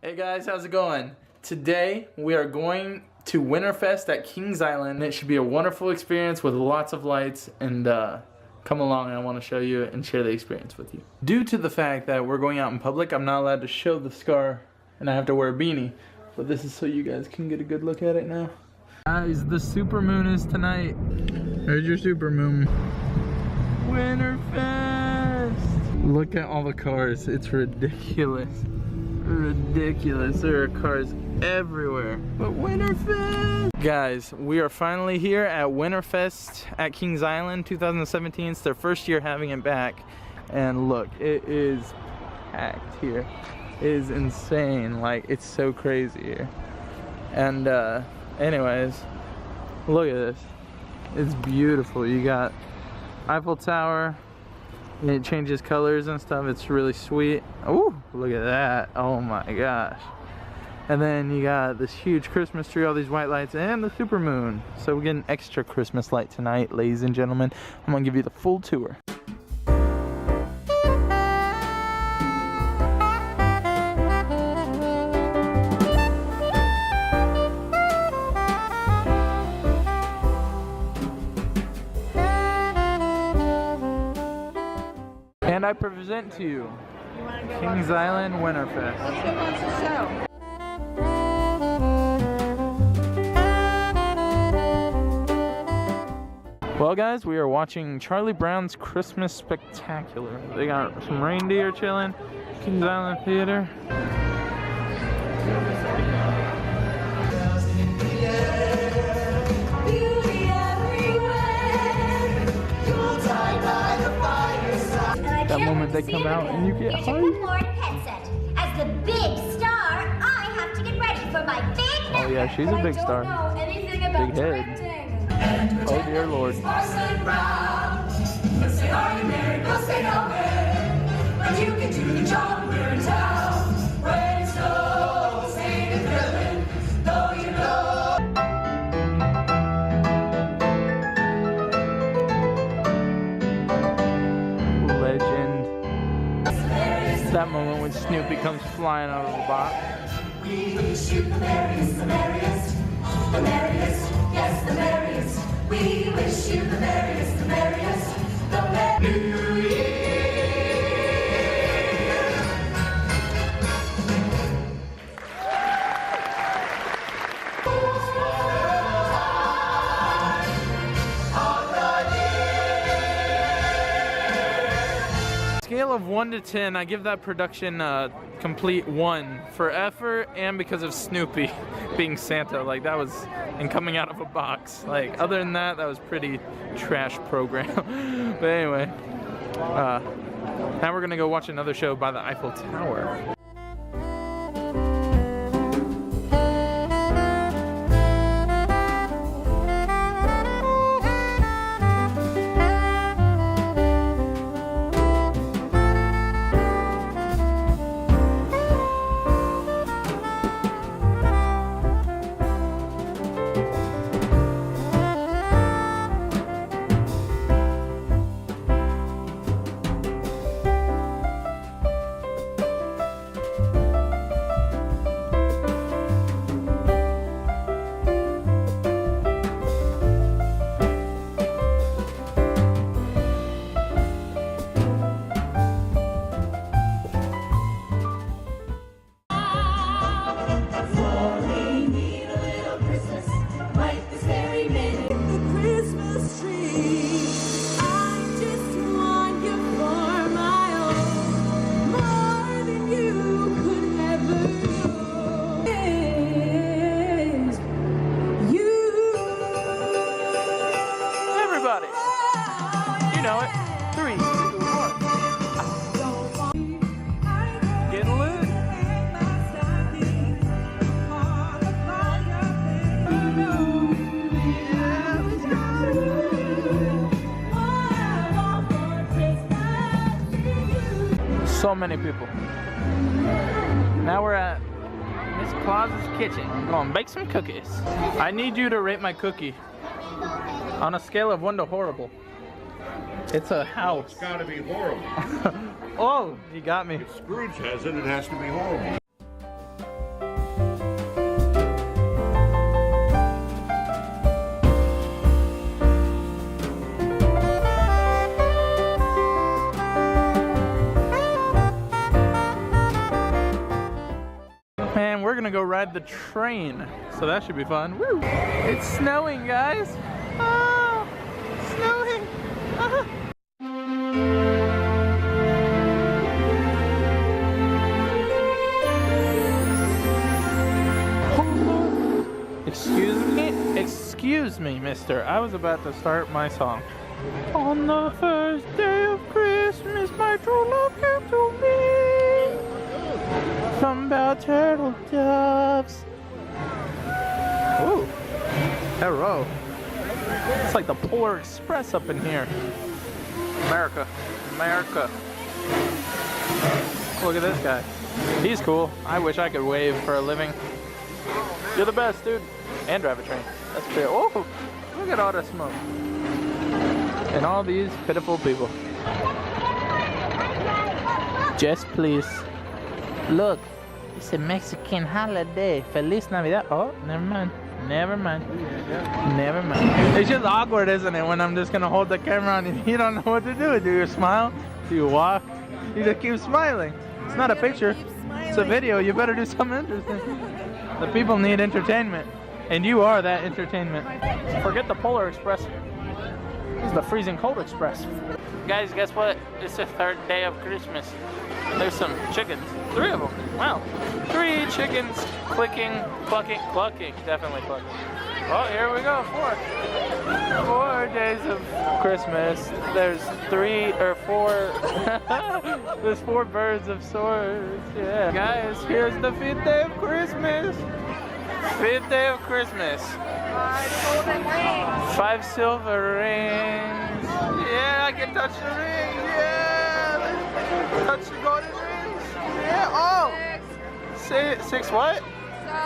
Hey guys, how's it going? Today we are going to Winterfest at Kings Island. It should be a wonderful experience with lots of lights, and come along, I want to show you and share the experience with you. Due to the fact that we're going out in public, I'm not allowed to show the scar and I have to wear a beanie, but this is so you guys can get a good look at it now. Guys, the super moon is tonight. There's your super moon. Winterfest! Look at all the cars, it's ridiculous. Ridiculous, there are cars everywhere. But Winterfest! Guys, we are finally here at Winterfest at Kings Island 2017. It's their first year having it back. And look, it is packed here. It is insane, like it's so crazy here. And anyways, look at this. It's beautiful. You got Eiffel Tower. And it changes colors and stuff. It's really sweet. Oh, look at that. Oh my gosh. And then you got this huge Christmas tree, all these white lights, and the super moon. So we get an extra Christmas light tonight, ladies and gentlemen. I'm gonna give you the full tour. And I present to you Kings Island Winterfest. Who wants to show? Well guys, we are watching Charlie Brown's Christmas Spectacular. They got some reindeer chilling, Kings Island Theater. That moment they come out and you get hyped. As the big star, I have to get ready for my big night. Oh yeah, she's a big star. Big head. Oh dear Lord. Say, are you married? We'll say no man. But you can do the job, we're in town. When it snows, sing and thrilling, though you know. Legend. That moment when Snoopy comes flying out of the box. We wish you the merriest, the merriest, the merriest, yes, the merriest. We wish you the merriest, the merriest, the merriest New Year. Scale of 1 to 10, I give that production a complete 1 for effort and because of Snoopy being Santa. Like that was, and coming out of a box. Like other than that, that was pretty trash program. But anyway, now we're gonna go watch another show by the Eiffel Tower. You know it. 3, 2, 1. Get lit. So many people. Now we're at Miss Claus's kitchen. I'm gonna bake some cookies. I need you to rate my cookie on a scale of 1 to horrible. It's a house. It's gotta be horrible. Oh, you got me. If Scrooge has it, it has to be horrible. we're gonna go ride the train. So that should be fun. Woo! It's snowing, guys. Oh, snowing. Ah. Excuse me, mister. I was about to start my song. On the first day of Christmas, my true love came to me. Something about turtle doves. Ooh. Hello. It's like the Polar Express up in here. America. America. Look at this guy. He's cool. I wish I could wave for a living. You're the best, dude. And drive a train. That's fair. Oh, look at all the smoke. And all these pitiful people. Just please. Look, it's a Mexican holiday. Feliz Navidad. Oh, never mind. Never mind. Never mind. It's just awkward, isn't it, when I'm just gonna hold the camera on and you don't know what to do. Do you smile? Do you walk? You just keep smiling. It's not a picture. It's a video. You better do something interesting. The people need entertainment. And you are that entertainment. Forget the Polar Express. This is the freezing cold express. Guys, guess what? It's the third day of Christmas. There's some chickens. 3 of them. Wow. 3 chickens clicking, clucking, definitely clucking. Oh, here we go. 4 days of Christmas. There's 3 or 4. There's 4 birds of sorts. Yeah. Guys, here's the 5th day of Christmas. 5th day of Christmas. 5 golden rings. 5 silver rings. Yeah, I can touch the rings. Yeah. Touch the golden rings. Yeah. Oh. 6 what? 7.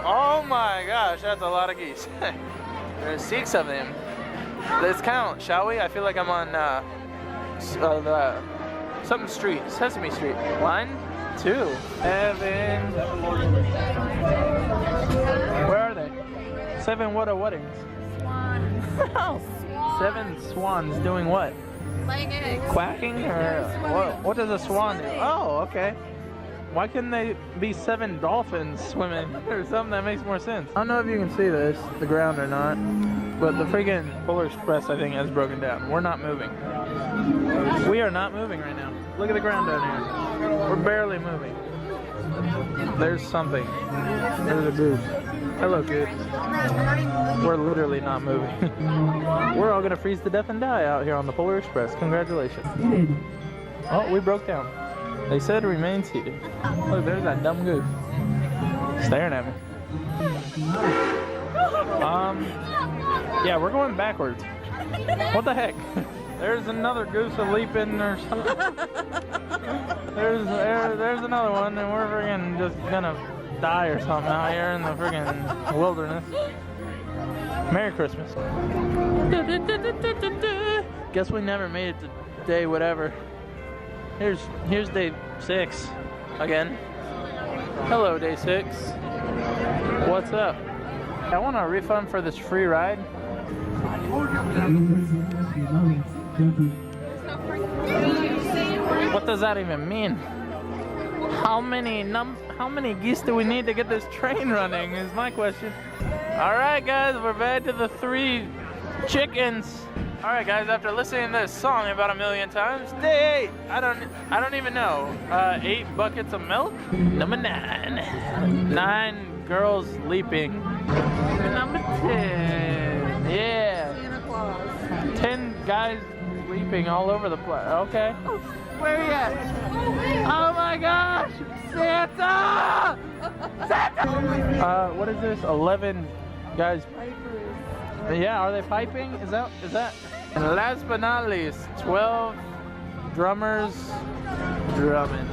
Oh my gosh, that's a lot of geese. There's 6 of them. Let's count, shall we? I feel like I'm on something street, Sesame Street. 1, 2, 7. Where are they? 7 what are weddings? Swans. 7 swans doing what? Laying eggs. Quacking or what does a swan do? Oh, okay. Why couldn't they be 7 dolphins swimming or something that makes more sense? I don't know if you can see this, the ground or not, but the friggin' Polar Express I think has broken down. We're not moving. We are not moving right now. Look at the ground down here. We're barely moving. There's something. There's a goose. Hello, goose. We're literally not moving. We're all gonna freeze to death and die out here on the Polar Express. Congratulations. Oh, we broke down. They said remain seated. Look, there's that dumb goose. Staring at me. Yeah, we're going backwards. What the heck? There's another goose a-leaping or something. There's another one, and we're friggin' just gonna die or something out here in the friggin' wilderness. Merry Christmas. Guess we never made it to day whatever. Here's day 6 again. Hello, day 6. What's up? I want a refund for this free ride. What does that even mean? How many geese do we need to get this train running is my question. Alright guys, we're back to the 3 chickens. Alright guys, after listening to this song about 1,000,000 times, day 8, I don't even know. 8 buckets of milk? Number 9. 9 girls leaping. Number 10. Yeah. Santa Claus. 10 guys leaping all over the place. Okay. Where are you at? Oh my gosh! Santa! Santa! What is this? 11 guys. Yeah, are they piping? Is that? And last but not least, 12 drummers drumming.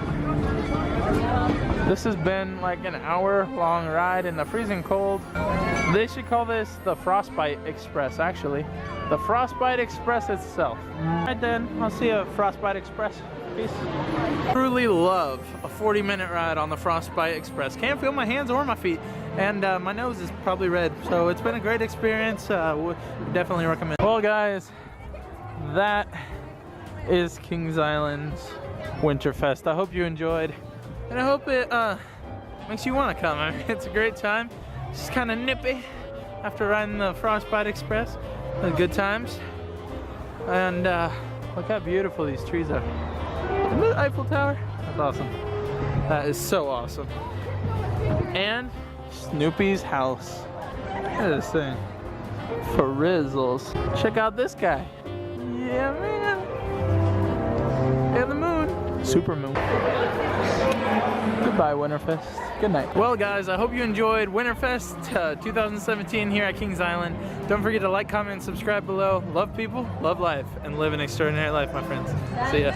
This has been like an hour-long ride in the freezing cold. They should call this the Frostbite Express, actually. The Frostbite Express itself. Alright then, I'll see you at Frostbite Express. Peace. Truly love a 40-minute ride on the Frostbite Express. Can't feel my hands or my feet, and my nose is probably red. So it's been a great experience. Would definitely recommend. Well, guys, that is Kings Island's Winterfest. I hope you enjoyed, and I hope it makes you want to come. I mean, it's a great time. It's just kind of nippy after riding the Frostbite Express. Good times. And look how beautiful these trees are. The Eiffel Tower. That's awesome. That is so awesome. And Snoopy's house. Look at this thing. Frizzles. Check out this guy. Yeah, man. And the moon. Super moon. Goodbye, Winterfest. Good night. Well, guys, I hope you enjoyed Winterfest 2017 here at Kings Island. Don't forget to like, comment, and subscribe below. Love people, love life, and live an extraordinary life, my friends. See ya.